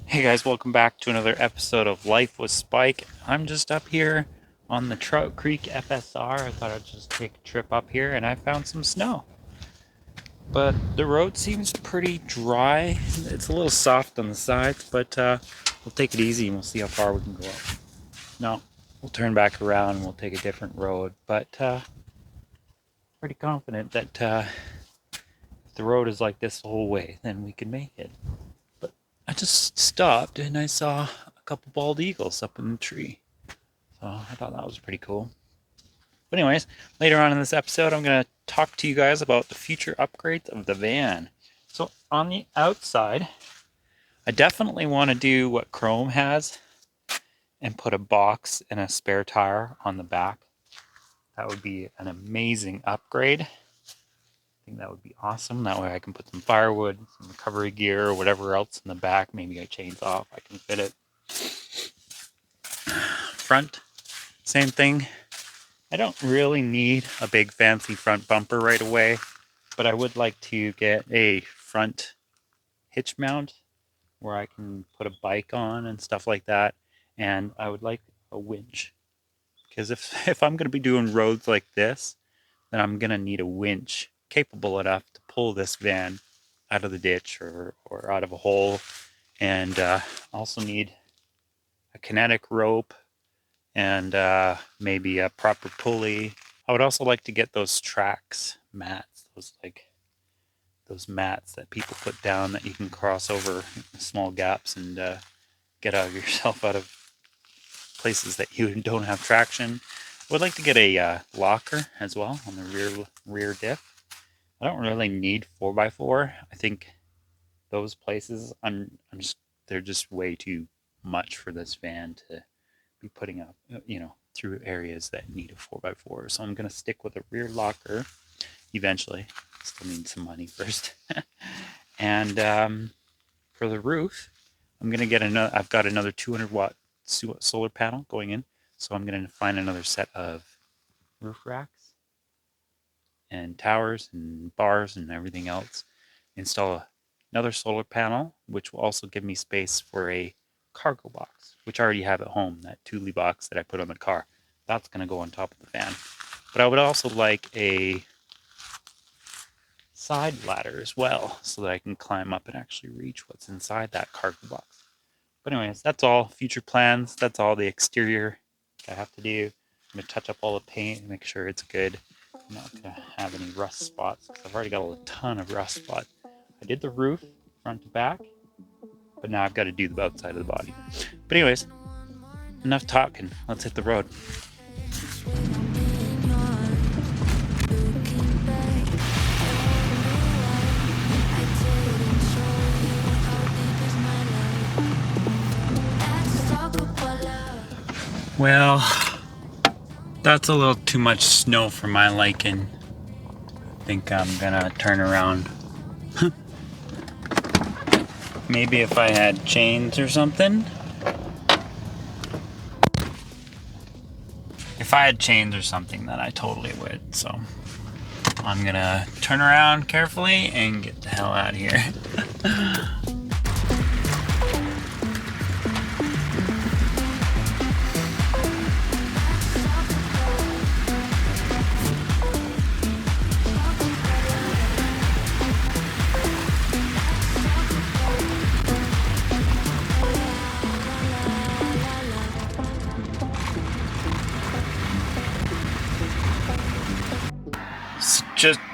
Hey guys, welcome back to another episode of Life with Spike. I'm just up here on the Trout Creek FSR. I thought I'd just take a trip up here and I found some snow. But the road seems pretty dry. It's a little soft on the sides, but we'll take it easy and we'll see how far we can go up. No, we'll turn back around and we'll take a different road, but pretty confident that if the road is like this the whole way, then we can make it. But I just stopped and I saw a couple bald eagles up in the tree. So I thought that was pretty cool. But anyways, later on in this episode, I'm going to talk to you guys about the future upgrades of the van. So on the outside, I definitely want to do what Chrome has and put a box and a spare tire on the back. That would be an amazing upgrade. I think that would be awesome. That way I can put some firewood, some recovery gear, or whatever else in the back. Maybe a chainsaw if I can fit it. Front, same thing. I don't really need a big fancy front bumper right away, but I would like to get a front hitch mount where I can put a bike on and stuff like that. And I would like a winch, because if I'm going to be doing roads like this, then I'm going to need a winch capable enough to pull this van out of the ditch or out of a hole. And also need a kinetic rope and maybe a proper pulley. I would also like to get those tracks mats, those mats that people put down that you can cross over small gaps and get yourself out of places that you don't have traction. I would like to get a locker as well on the rear diff. I don't really need 4x4. I think those places they're just way too much for this van to be putting up, through areas that need a 4x4. So I'm going to stick with a rear locker eventually. Still need some money first. And for the roof, I'm going to get I've got another 200-watt solar panel going in. So I'm going to find another set of roof racks and towers and bars and everything else. Install another solar panel, which will also give me space for a cargo box, which I already have at home, that Thule box that I put on the car. That's going to go on top of the van. But I would also like a side ladder as well, so that I can climb up and actually reach what's inside that cargo box. But anyways, that's all future plans. That's all the exterior I have to do. I'm going to touch up all the paint and make sure it's good. I'm not going to have any rust spots, because I've already got a ton of rust spots. I did the roof front to back, but now I've got to do the outside of the body. But anyways, enough talking. Let's hit the road. Well, that's a little too much snow for my liking. I think I'm gonna turn around. Maybe if I had chains or something. If I had chains or something, then I totally would. So I'm gonna turn around carefully and get the hell out of here.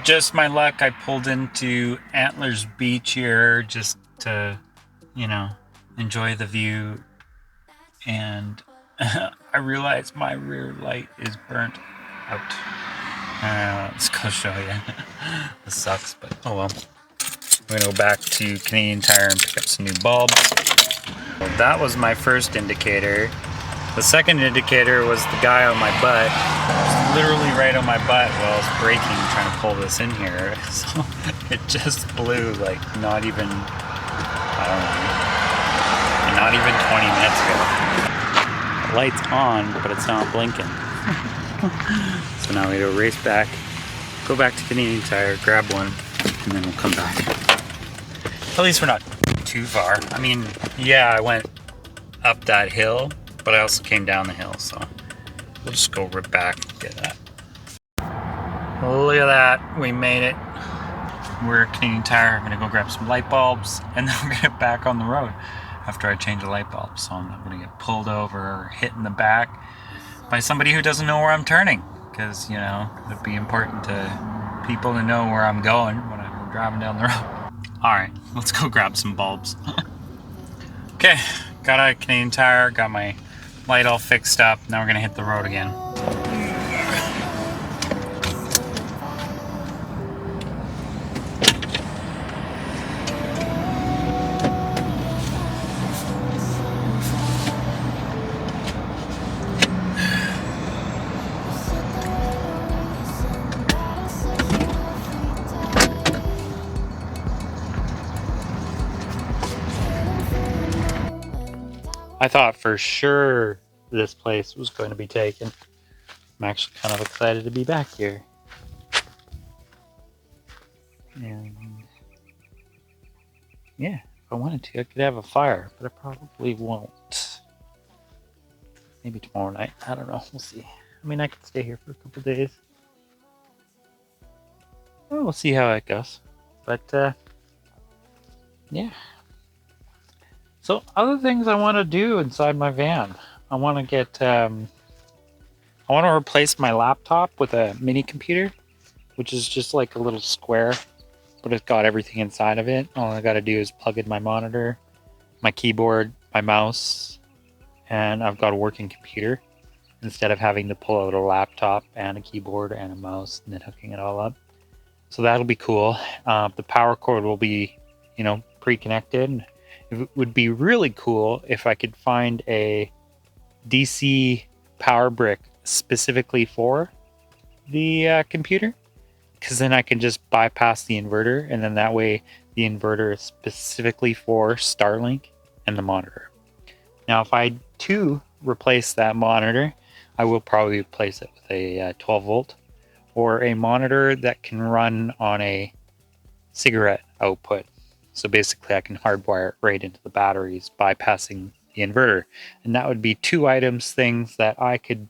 Just my luck, I pulled into Antlers Beach here just to, enjoy the view, and I realized my rear light is burnt out. Let's go show you. This sucks, but oh well. We're gonna go back to Canadian Tire and pick up some new bulbs. Well, that was my first indicator. The second indicator was the guy on my butt. Literally right on my butt while I was braking trying to pull this in here. So it just blew like not even 20 minutes ago. The light's on, but it's not blinking. So now we gotta race back, go back to Canadian Tire, grab one, and then we'll come back. At least we're not too far. I mean, yeah, I went up that hill, but I also came down the hill, so we'll just go right back and get that. Look at that, we made it. We're at Canadian Tire. I'm gonna go grab some light bulbs, and then we're gonna get back on the road after I change the light bulb. So I'm not gonna get pulled over or hit in the back by somebody who doesn't know where I'm turning, because, you know, it'd be important to people to know where I'm going when I'm driving down the road. All right, let's go grab some bulbs. Okay, got a Canadian Tire, got my light all fixed up. Now we're gonna hit the road again. I thought for sure this place was going to be taken. I'm actually kind of excited to be back here. And yeah, if I wanted to, I could have a fire, but I probably won't. Maybe tomorrow night. I don't know. We'll see. I mean, I could stay here for a couple days. Well, we'll see how it goes. But yeah. So other things I want to do inside my van. I want to get. I want to replace my laptop with a mini computer, which is just like a little square, but it's got everything inside of it. All I got to do is plug in my monitor, my keyboard, my mouse, and I've got a working computer instead of having to pull out a laptop and a keyboard and a mouse and then hooking it all up. So that'll be cool. The power cord will be, you know, pre-connected. It would be really cool if I could find a DC power brick specifically for the computer, because then I can just bypass the inverter, and then that way the inverter is specifically for Starlink and the monitor. Now, if I too replace that monitor, I will probably replace it with a 12 volt or a monitor that can run on a cigarette output. So basically I can hardwire it right into the batteries, bypassing the inverter. And that would be two things that I could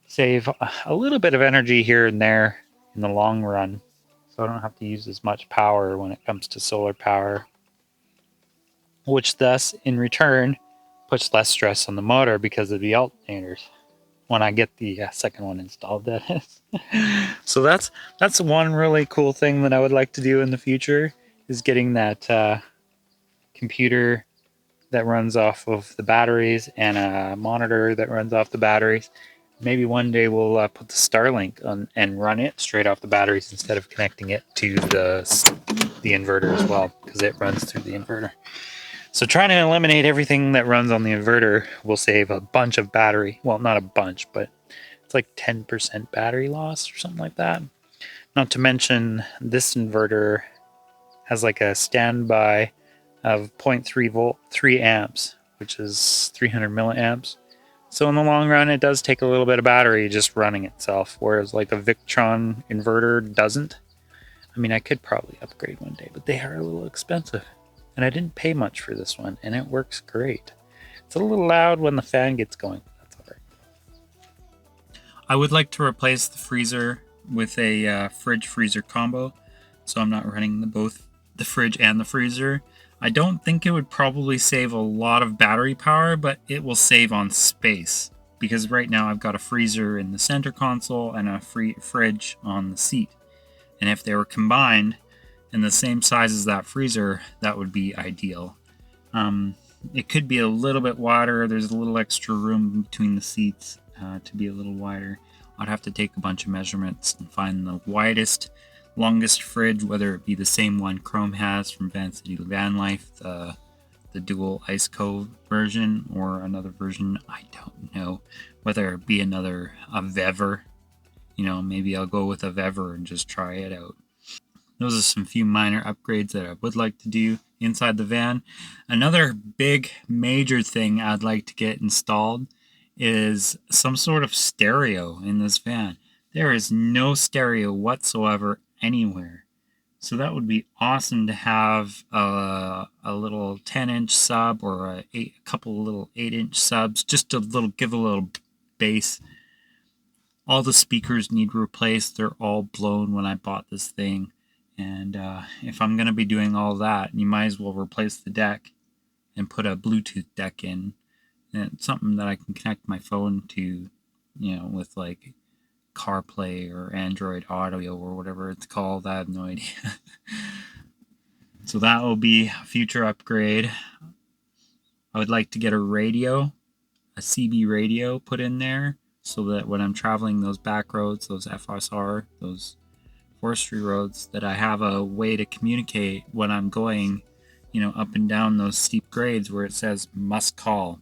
save a little bit of energy here and there in the long run. So I don't have to use as much power when it comes to solar power, which thus in return puts less stress on the motor because of the alternators when I get the second one installed, that is. So that's one really cool thing that I would like to do in the future, is getting that computer that runs off of the batteries and a monitor that runs off the batteries. Maybe one day we'll put the Starlink on and run it straight off the batteries instead of connecting it to the inverter as well, because it runs through the inverter. So trying to eliminate everything that runs on the inverter will save a bunch of battery. Well, not a bunch, but it's like 10% battery loss or something like that. Not to mention this inverter has like a standby of 0.3 volt, 3 amps, which is 300 milliamps. So in the long run, it does take a little bit of battery just running itself, whereas like a Victron inverter doesn't. I mean, I could probably upgrade one day, but they are a little expensive. And I didn't pay much for this one, and it works great. It's a little loud when the fan gets going, but that's all right. I would like to replace the freezer with a fridge-freezer combo, so I'm not running both the fridge and the freezer. I don't think it would probably save a lot of battery power, but it will save on space, because right now I've got a freezer in the center console and a fridge on the seat. And if they were combined in the same size as that freezer, that would be ideal. It could be a little bit wider. There's a little extra room between the seats to be a little wider. I'd have to take a bunch of measurements and find the widest, longest fridge, whether it be the same one Chrome has from Van City Vanlife, the dual ice cove version, or another version. I don't know. Whether it be a Vever. You know, maybe I'll go with a Vever and just try it out. Those are some few minor upgrades that I would like to do inside the van. Another big major thing I'd like to get installed is some sort of stereo in this van. There is no stereo whatsoever anywhere. So that would be awesome to have a little 10-inch sub or a couple of little 8-inch subs, just to give a little bass. All the speakers need replaced. They're all blown when I bought this thing. And if I'm going to be doing all that, you might as well replace the deck and put a Bluetooth deck in. And it's something that I can connect my phone to, with like CarPlay or Android Audio or whatever it's called. I have no idea. So that will be a future upgrade. I would like to get a radio, a CB radio put in there, so that when I'm traveling those back roads, those FSR, those forestry roads, that I have a way to communicate when I'm going, up and down those steep grades where it says must call.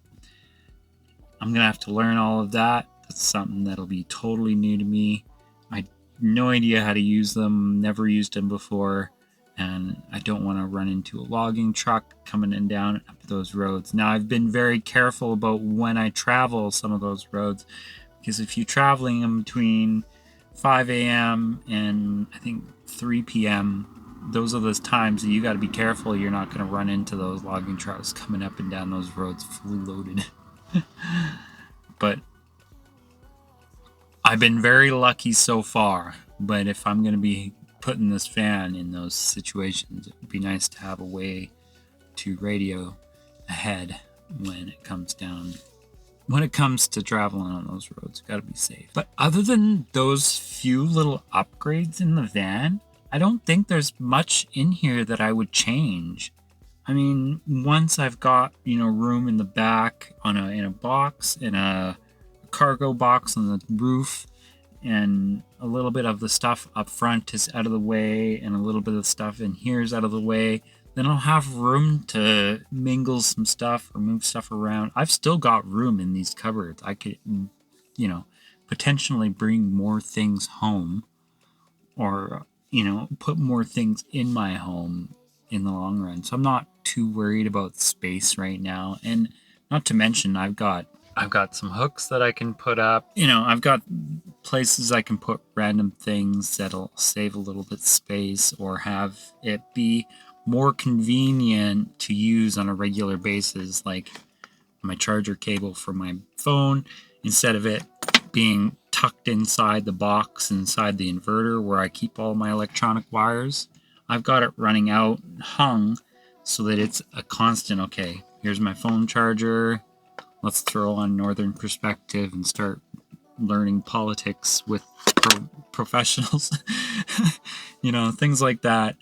I'm going to have to learn all of that. That's something that'll be totally new to me. I have no idea how to use them, never used them before, and I don't want to run into a logging truck coming in down up those roads. Now, I've been very careful about when I travel some of those roads, because if you're traveling in between 5 a.m. and I think 3 p.m., those are those times that you got to be careful you're not going to run into those logging trucks coming up and down those roads fully loaded. But I've been very lucky so far. But if I'm going to be putting this fan in those situations, it would be nice to have a way to radio ahead when it comes down. When it comes to traveling on those roads, you got to be safe. But other than those few little upgrades in the van, I don't think there's much in here that I would change. I mean, once I've got, room in the back in a box, in a cargo box on the roof, and a little bit of the stuff up front is out of the way, and a little bit of the stuff in here is out of the way, then I'll have room to mingle some stuff or move stuff around. I've still got room in these cupboards. I could, potentially bring more things home, or, put more things in my home in the long run. So I'm not too worried about space right now. And not to mention, I've got some hooks that I can put up. I've got places I can put random things that'll save a little bit of space, or have it be more convenient to use on a regular basis, like my charger cable for my phone, instead of it being tucked inside the box inside the inverter where I keep all my electronic wires. I've got it running out, hung, so that it's a constant, okay, here's my phone charger, let's throw on Northern Perspective and start learning politics with professionals. Things like that.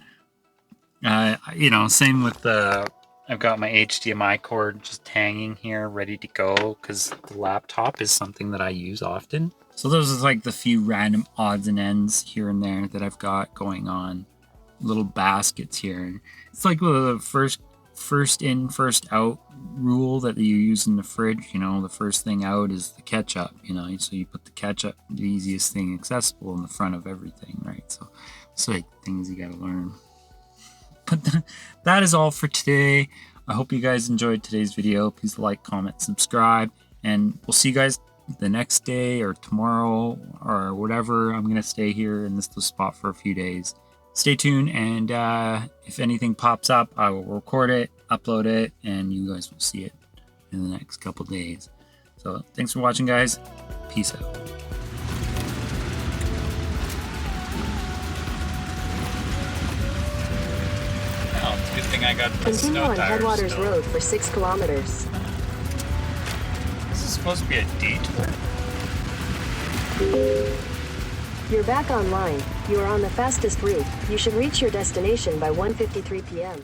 Same with I've got my HDMI cord just hanging here ready to go, because the laptop is something that I use often. So those are like the few random odds and ends here and there that I've got going on. Little baskets here. It's like the first in, first out rule that you use in the fridge. The first thing out is the ketchup, so you put the ketchup, the easiest thing accessible, in the front of everything, right? So it's like things you gotta learn. But that is all for today. I hope you guys enjoyed today's video. Please like, comment, subscribe, and we'll see you guys the next day or tomorrow or whatever. I'm gonna stay here in this spot for a few days. Stay tuned, and if anything pops up, I will record it, upload it, and you guys will see it in the next couple days. So thanks for watching, guys. Peace out. Oh, it's a good thing I got the Continue on Headwaters Road for 6 kilometers. This is supposed to be a detour. You're back online. You are on the fastest route. You should reach your destination by 1:53 p.m.